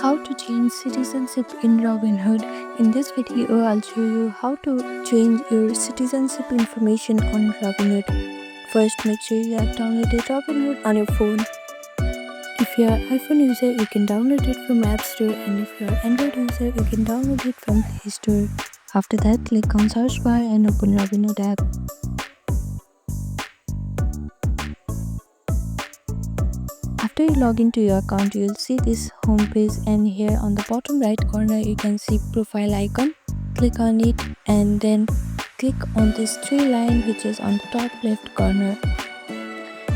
How to change citizenship in Robinhood. In this video, I'll show you how to change your citizenship information on Robinhood. First, make sure you have downloaded Robinhood on your phone. If you are iPhone user, you can download it from App Store, and if you are Android user, you can download it from Play Store. After that, click on search bar and open Robinhood app. After you log into your account, you will see this home page, and here on the bottom right corner you can see profile icon. Click on it and then click on this three line which is on the top left corner.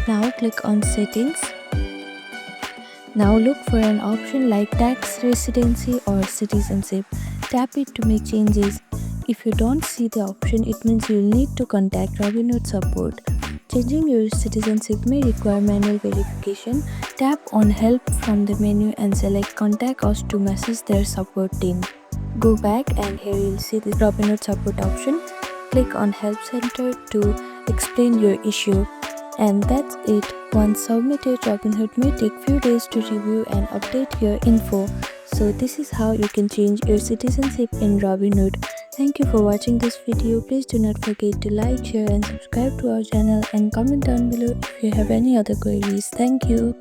Now click on settings. Now look for an option like tax residency or citizenship. Tap it to make changes. If you don't see the option, it means you'll need to contact Robinhood support. Changing your citizenship may require manual verification. Tap on Help from the menu and select Contact us to message their support team. Go back and here you'll see the Robinhood support option. Click on Help Center to explain your issue. And that's it. Once submitted, Robinhood may take few days to review and update your info. So this is how you can change your citizenship in Robinhood. Thank you for watching this video. Please do not forget to like, share and subscribe to our channel and comment down below if you have any other queries. Thank you.